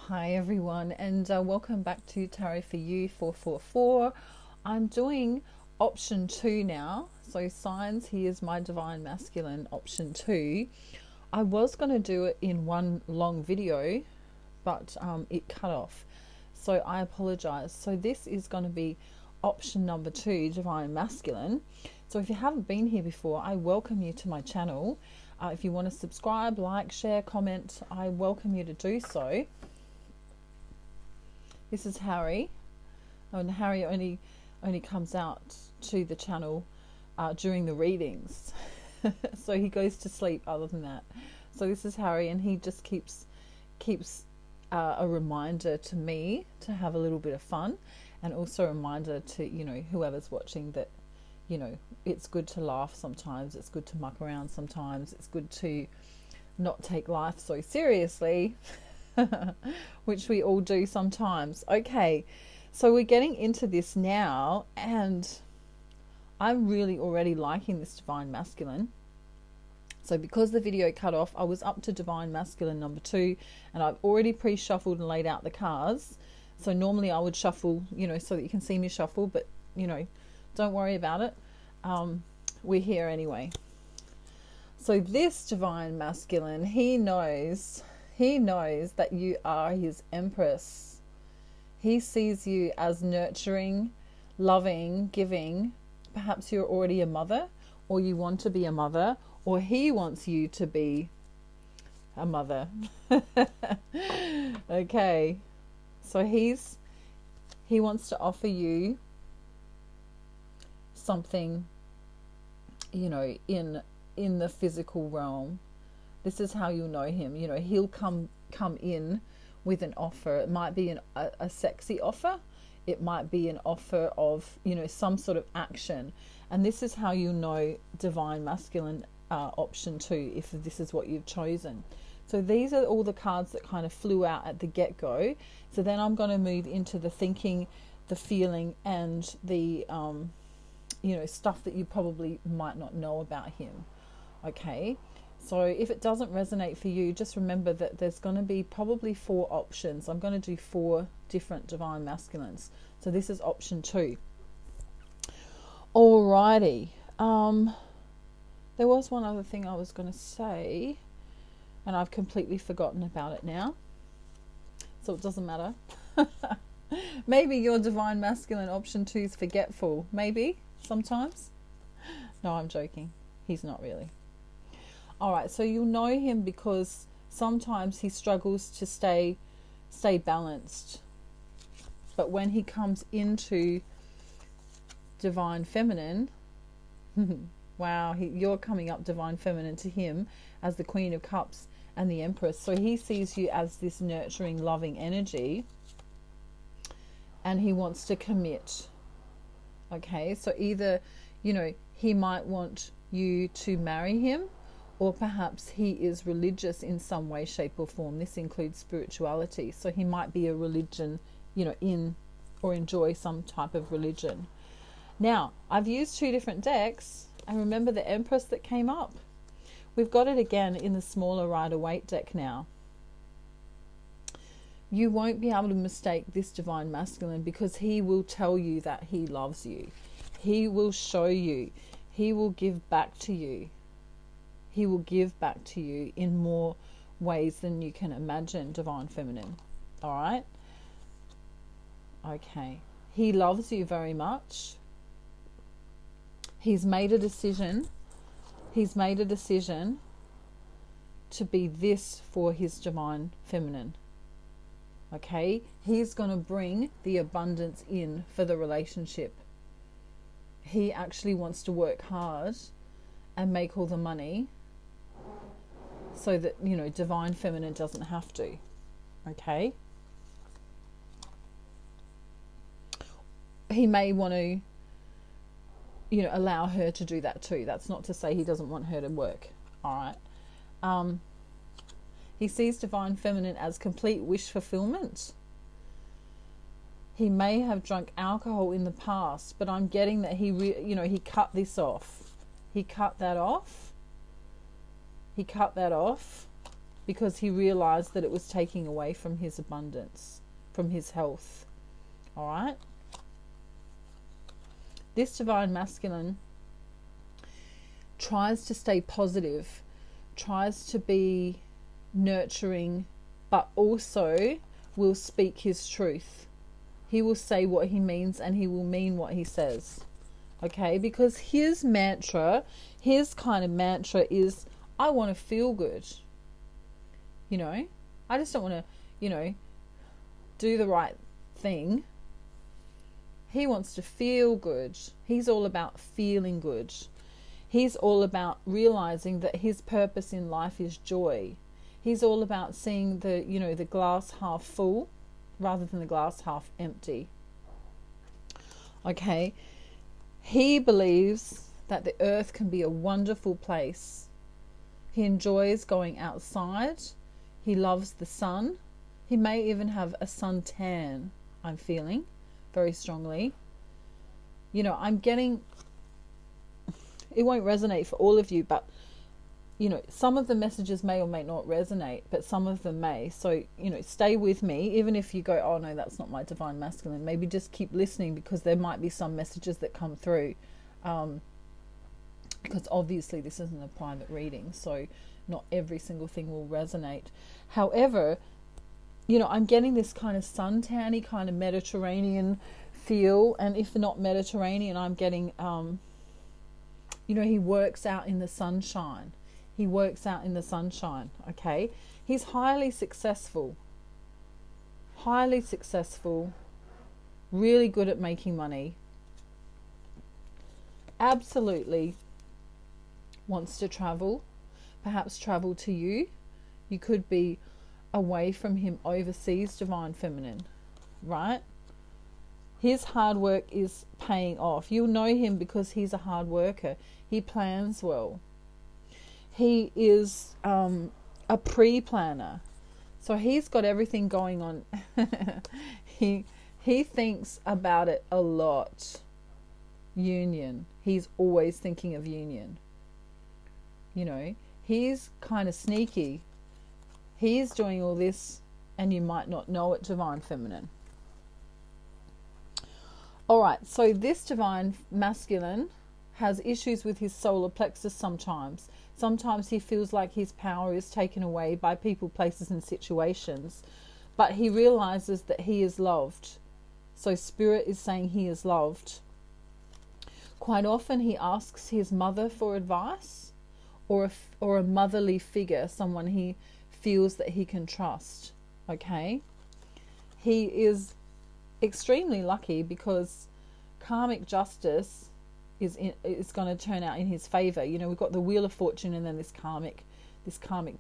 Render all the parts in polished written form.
Hi everyone, and welcome back to Tarot for You 444. I'm doing option 2 now. So signs, here's my divine masculine option 2. I was going to do it in one long video, but it cut off. So I apologize. So this is going to be option number 2, divine masculine. So if you haven't been here before, I welcome you to my channel. If you want to subscribe, like, share, comment, I welcome you to do so. This is Harry, and Harry only comes out to the channel during the readings, so he goes to sleep other than that. So this is Harry, and he just keeps a reminder to me to have a little bit of fun, and also a reminder to whoever's watching that it's good to laugh sometimes, it's good to muck around sometimes, it's good to not take life so seriously. Which we all do sometimes. Okay, so we're getting into this now, and I'm really already liking this divine masculine. So because the video cut off, I was up to divine masculine number 2, and I've already pre-shuffled and laid out the cards. So normally I would shuffle, so that you can see me shuffle, but don't worry about it. We're here anyway. So this divine masculine, he knows that you are his empress. He sees you as nurturing, loving, giving. Perhaps you're already a mother, or you want to be a mother, or he wants you to be a mother. Okay, so he wants to offer you something, in the physical realm. This is how you'll know him. He'll come in with an offer. It might be a sexy offer. It might be an offer of, some sort of action. And this is how you know divine masculine option 2, if this is what you've chosen. So these are all the cards that kind of flew out at the get-go. So then I'm going to move into the thinking, the feeling, and the, stuff that you probably might not know about him. Okay. So if it doesn't resonate for you, just remember that there's going to be probably 4 options. I'm going to do 4 different divine masculines. So this is option 2. Alrighty. There was one other thing I was going to say, and I've completely forgotten about it now. So it doesn't matter. Maybe your divine masculine option 2 is forgetful. Maybe, sometimes. No, I'm joking. He's not really. All right, so you'll know him because sometimes he struggles to stay balanced. But when he comes into divine feminine, wow, you're coming up divine feminine to him as the Queen of Cups and the Empress. So he sees you as this nurturing, loving energy, and he wants to commit. Okay, so either, he might want you to marry him, or perhaps he is religious in some way, shape or form. This includes spirituality. So he might be a religion, in or enjoy some type of religion. Now, I've used 2 different decks, and remember the Empress that came up. We've got it again in the smaller Rider-Waite deck now. You won't be able to mistake this divine masculine, because he will tell you that he loves you. He will show you. He will give back to you. He will give back to you in more ways than you can imagine, divine feminine. All right? Okay. He loves you very much. He's made a decision. He's made a decision to be this for his divine feminine. Okay? He's going to bring the abundance in for the relationship. He actually wants to work hard and make all the money, so that, divine feminine doesn't have to. Okay? He may want to, allow her to do that too. That's not to say he doesn't want her to work. All right? He sees divine feminine as complete wish fulfillment. He may have drunk alcohol in the past, but I'm getting that he cut this off. He cut that off. He cut that off. because he realized that it was taking away from his abundance, from his health. All right? This divine masculine tries to stay positive, tries to be nurturing, but also will speak his truth. He will say what he means and he will mean what he says. Okay? Because his mantra, his kind of mantra is, I want to feel good. You know? I just don't want to, you know, do the right thing. He wants to feel good. He's all about feeling good. He's all about realizing that his purpose in life is joy. He's all about seeing the, you know, the glass half full rather than the glass half empty. Okay? He believes that the earth can be a wonderful place. He enjoys going outside. He loves the sun. He may even have a suntan, I'm feeling very strongly. You know, I'm getting, it won't resonate for all of you, but you know, some of the messages may or may not resonate, but some of them may. So, you know, stay with me. Even if you go, oh no, that's not my divine masculine, maybe just keep listening, because there might be some messages that come through. Because obviously this isn't a private reading, so not every single thing will resonate. However, you know, I'm getting this kind of suntanny, kind of Mediterranean feel. And if not Mediterranean, I'm getting, you know, he works out in the sunshine. He works out in the sunshine, okay? He's highly successful, really good at making money. Absolutely wants to travel, perhaps travel to you. You could be away from him overseas, divine feminine, right? His hard work is paying off. You'll know him because he's a hard worker. He plans well. He is a pre-planner. So he's got everything going on. He thinks about it a lot. Union. He's always thinking of union. You know, he's kind of sneaky. He's doing all this and you might not know it, divine feminine. All right, so this divine masculine has issues with his solar plexus sometimes. Sometimes he feels like his power is taken away by people, places, and situations. But he realizes that he is loved. So Spirit is saying he is loved. Quite often he asks his mother for advice, or a motherly figure, someone he feels that he can trust. Okay? He is extremely lucky because karmic justice is going to turn out in his favor. You know, we've got the Wheel of Fortune and then this karmic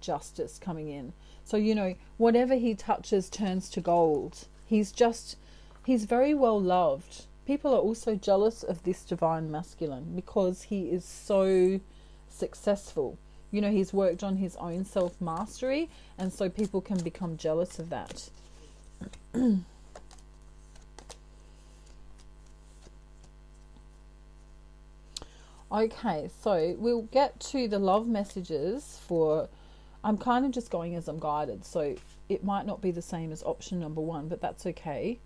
justice coming in. So, you know, whatever he touches turns to gold. He's very well loved. People are also jealous of this divine masculine because he is so successful. You know, he's worked on his own self-mastery, and so people can become jealous of that. Okay, so we'll get to the love messages for, I'm kind of just going as I'm guided, so it might not be the same as option number 1, but that's okay.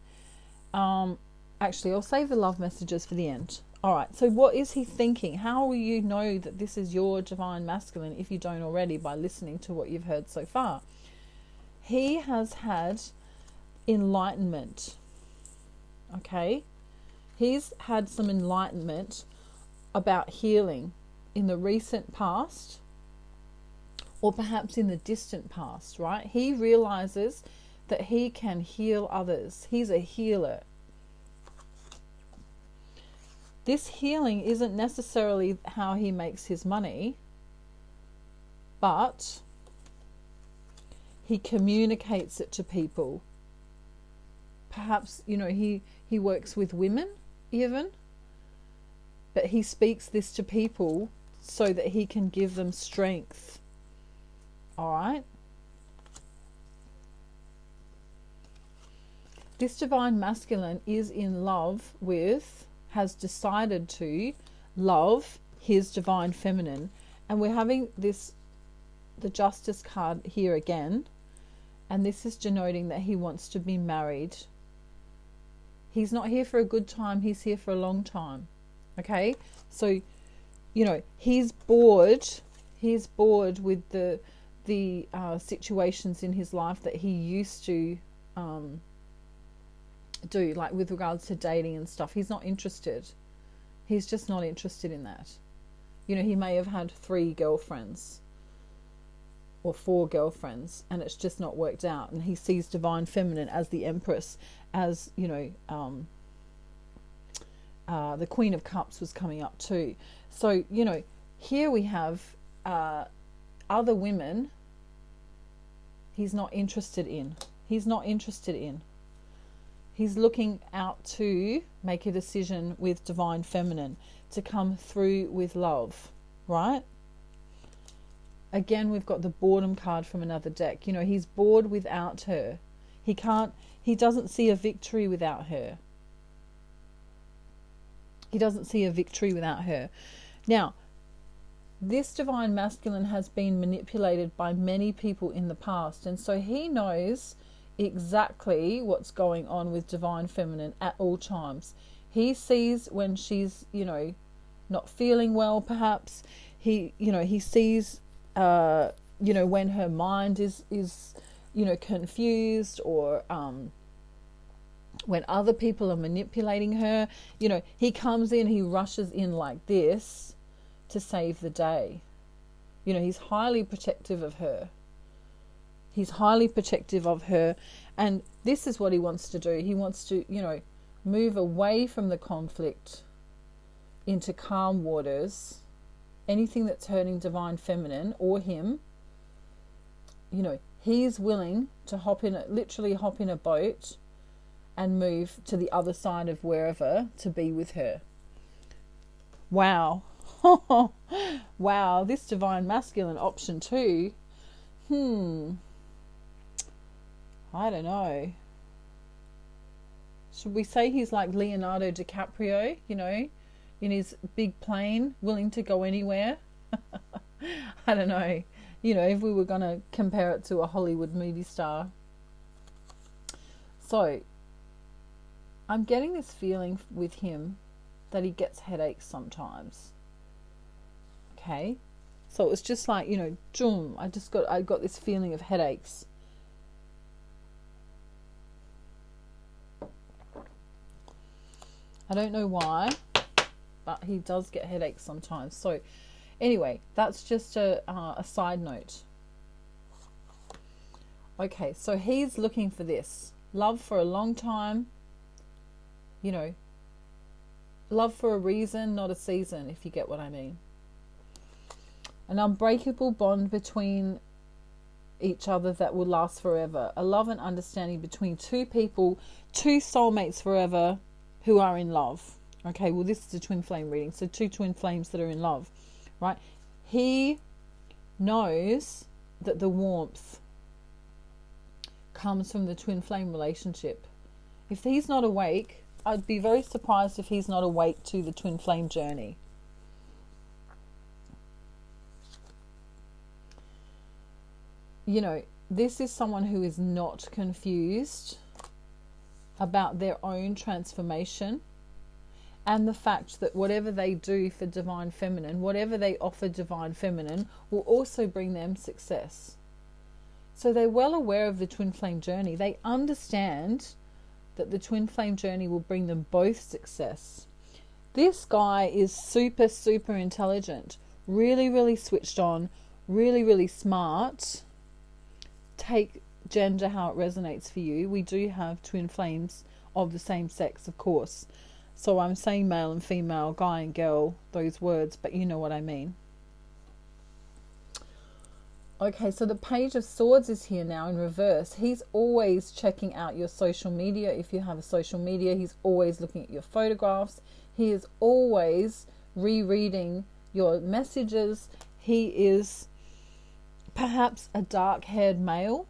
Actually, I'll save the love messages for the end. All right, so what is he thinking? How will you know that this is your divine masculine if you don't already by listening to what you've heard so far? He has had enlightenment, okay? He's had some enlightenment about healing in the recent past, or perhaps in the distant past, right? He realizes that he can heal others. He's a healer. This healing isn't necessarily how he makes his money, but he communicates it to people. Perhaps, you know, he works with women even, but he speaks this to people so that he can give them strength. All right? This divine masculine is in love with, has decided to love his divine feminine. And we're having this the Justice card here again, and this is denoting that he wants to be married. He's not here for a good time, he's here for a long time. Okay? So, you know, he's bored with the situations in his life that he used to do, like with regards to dating and stuff. He's not interested. He's just not interested in that. You know, he may have had 3 girlfriends or 4 girlfriends, and it's just not worked out. And he sees Divine Feminine as the Empress, as, you know, the Queen of Cups was coming up too. So, you know, here we have other women he's not interested in. He's not interested in. He's looking out to make a decision with Divine Feminine, to come through with love, right? Again, we've got the boredom card from another deck. You know, he's bored without her. He doesn't see a victory without her. He doesn't see a victory without her. Now, this Divine Masculine has been manipulated by many people in the past, and so he knows exactly what's going on with Divine Feminine at all times. He sees when she's, you know, not feeling well, perhaps. He sees, you know, when her mind is, you know, confused, or when other people are manipulating her. You know, he comes in, he rushes in like this to save the day. You know, he's highly protective of her. He's highly protective of her, and this is what he wants to do. He wants to, you know, move away from the conflict into calm waters. Anything that's hurting Divine Feminine or him, you know, he's willing to literally hop in a boat and move to the other side of wherever to be with her. Wow. Wow, this Divine Masculine option 2. I don't know. Should we say he's like Leonardo DiCaprio, you know, in his big plane, willing to go anywhere? I don't know. You know, if we were going to compare it to a Hollywood movie star. So, I'm getting this feeling with him that he gets headaches sometimes. Okay? So it's just like, you know, I got this feeling of headaches. I don't know why, but he does get headaches sometimes. So anyway, that's just a side note. Okay, so he's looking for this. Love for a long time. You know, love for a reason, not a season, if you get what I mean. An unbreakable bond between each other that will last forever. A love and understanding between 2 people, 2 soulmates forever, who are in love. Okay, well, this is a twin flame reading, so 2 twin flames that are in love, right? He knows that the warmth comes from the twin flame relationship. If he's not awake, I'd be very surprised if he's not awake to the twin flame journey. You know, this is someone who is not confused about their own transformation, and the fact that whatever they do for Divine Feminine, whatever they offer Divine Feminine, will also bring them success. So they're well aware of the twin flame journey. They understand that the twin flame journey will bring them both success. This guy is super, super intelligent, really, really switched on, really, really smart. Take gender how it resonates for you. We do have twin flames of the same sex, of course. So I'm saying male and female, guy and girl, those words, but you know what I mean. Okay, so the Page of Swords is here now in reverse. He's always checking out your social media. If you have a social media, he's always looking at your photographs. He is always rereading your messages. He is perhaps a dark-haired male.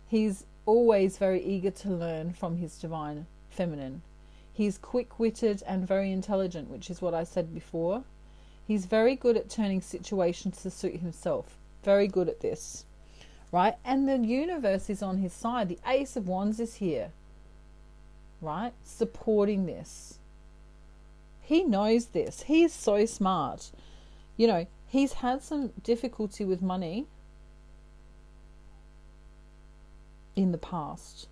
He's always very eager to learn from his Divine Feminine. He's quick-witted and very intelligent, which is what I said before. He's very good at turning situations to suit himself. Very good at this, right? And the universe is on his side. The Ace of Wands is here, right? Supporting this. He knows this. He is so smart. You know, he's had some difficulty with money in the past.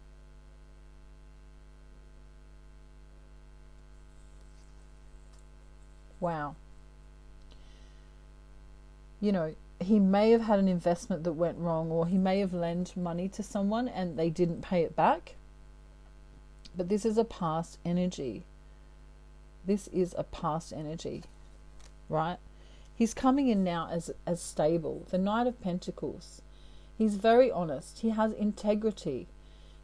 Wow. You know, he may have had an investment that went wrong, or he may have lent money to someone and they didn't pay it back. But this is a past energy. This is a past energy, right? He's coming in now as stable. The Knight of Pentacles. He's very honest. He has integrity.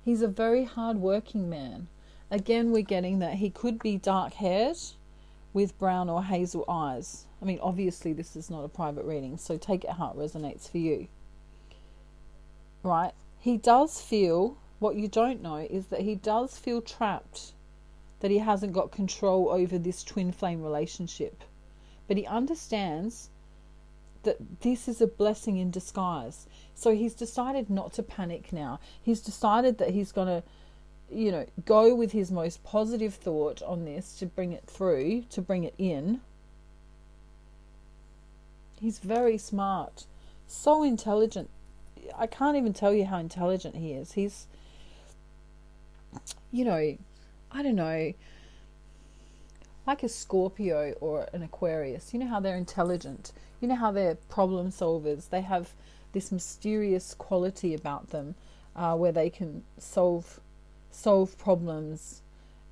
He's a very hard-working man. Again, we're getting that he could be dark-haired with brown or hazel eyes. I mean, obviously this is not a private reading, so take it how it resonates for you. Right? He does feel, what you don't know is that he does feel trapped, that he hasn't got control over this twin flame relationship. But he understands that this is a blessing in disguise. So he's decided not to panic now. He's decided that he's going to, you know, go with his most positive thought on this to bring it through, to bring it in. He's very smart, so intelligent. I can't even tell you how intelligent he is. He's, you know, I don't know, like a Scorpio or an Aquarius. You know how they're intelligent. You know how they're problem solvers. They have this mysterious quality about them, where they can solve problems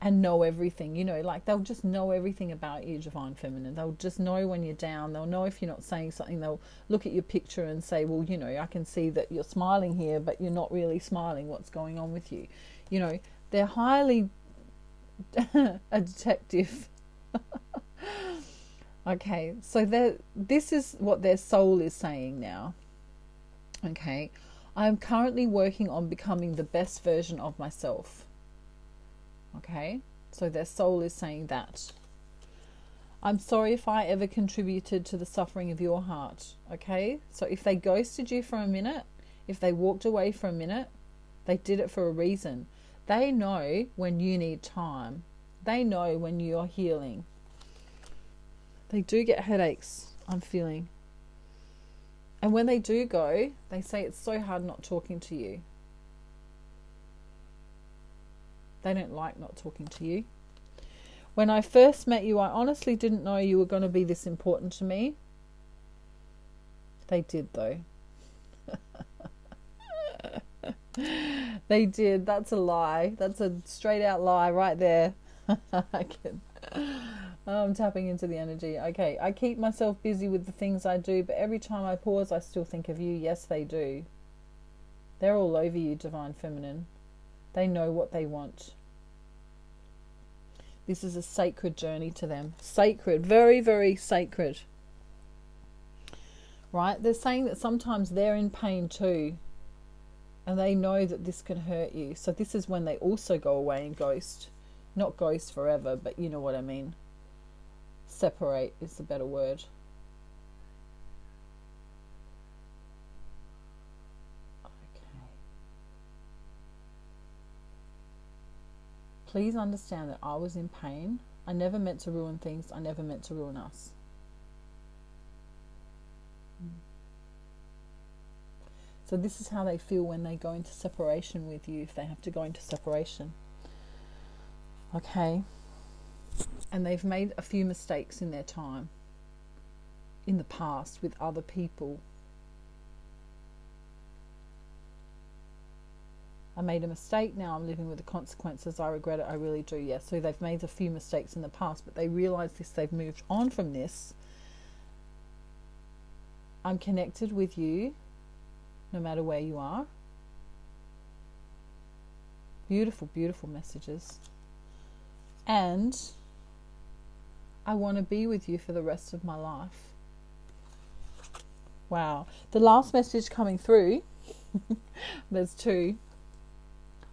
and know everything. You know, like they'll just know everything about you, Divine Feminine. They'll just know when you're down. They'll know if you're not saying something. They'll look at your picture and say, well, you know, I can see that you're smiling here, but you're not really smiling. What's going on with you? You know, they're highly a detective. Okay, so this is what their soul is saying now. Okay, I am currently working on becoming the best version of myself. Okay, so their soul is saying that. I'm sorry if I ever contributed to the suffering of your heart. Okay, so if they ghosted you for a minute, if they walked away for a minute, they did it for a reason. They know when you need time. They know when you're healing. They do get headaches, I'm feeling. And when they do go, they say it's so hard not talking to you. They don't like not talking to you. When I first met you, I honestly didn't know you were going to be this important to me. They did, though. They did. That's a lie. That's a straight out lie right there. I'm tapping into the energy. Okay, I keep myself busy with the things I do, but every time I pause, I still think of you. Yes, they do. They're all over you, Divine Feminine. They know what they want. This is a sacred journey to them. Sacred. Very, very sacred. Right? They're saying that sometimes they're in pain too. And they know that this can hurt you. So this is when they also go away and ghost. Not ghost forever, but you know what I mean. Separate is the better word. Okay. Please understand that I was in pain. I never meant to ruin things. I never meant to ruin us. So this is how they feel when they go into separation with you, if they have to go into separation. Okay. And they've made a few mistakes in their time, in the past, with other people. I made a mistake, now I'm living with the consequences. I regret it, I really do, yes. So they've made a few mistakes in the past, but they realise this, they've moved on from this. I'm connected with you, no matter where you are. Beautiful, beautiful messages. And I want to be with you for the rest of my life. Wow. The last message coming through, there's two.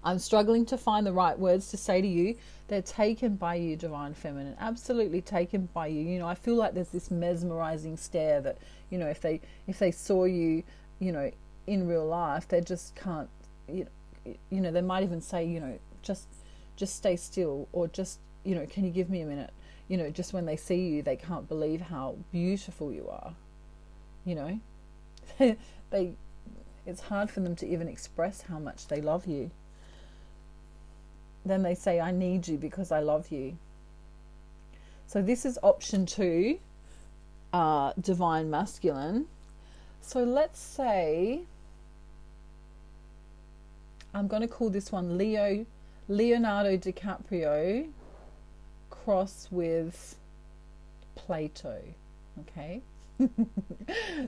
I'm struggling to find the right words to say to you. They're taken by you, Divine Feminine. Absolutely taken by you. You know, I feel like there's this mesmerizing stare that, you know, if they saw you, you know, in real life, they just can't, you know, they might even say, you know, just stay still, or just, you know, can you give me a minute? You know, just when they see you, they can't believe how beautiful you are. You know, it's hard for them to even express how much they love you. Then they say, I need you because I love you. So this is option 2, Divine Masculine. So let's say, I'm going to call this one Leonardo DiCaprio cross with Plato. Okay.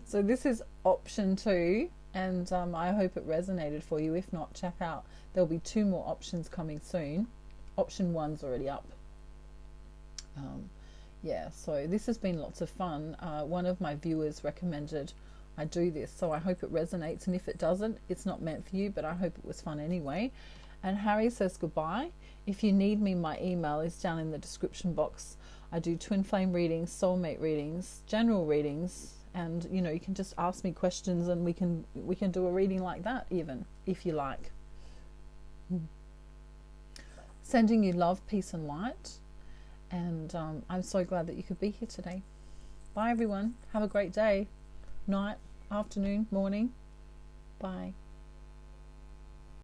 So this is option 2. And I hope it resonated for you. If not, check out. There'll be 2 more options coming soon. Option 1's already up. Yeah, so this has been lots of fun. One of my viewers recommended I do this, so I hope it resonates. And if it doesn't, it's not meant for you, but I hope it was fun anyway. And Harry says goodbye. If you need me, my email is down in the description box. I do twin flame readings, soulmate readings, general readings. And, you know, you can just ask me questions and we can do a reading like that even, if you like. Sending you love, peace and light. And I'm so glad that you could be here today. Bye, everyone. Have a great day. Night, afternoon, morning. Bye.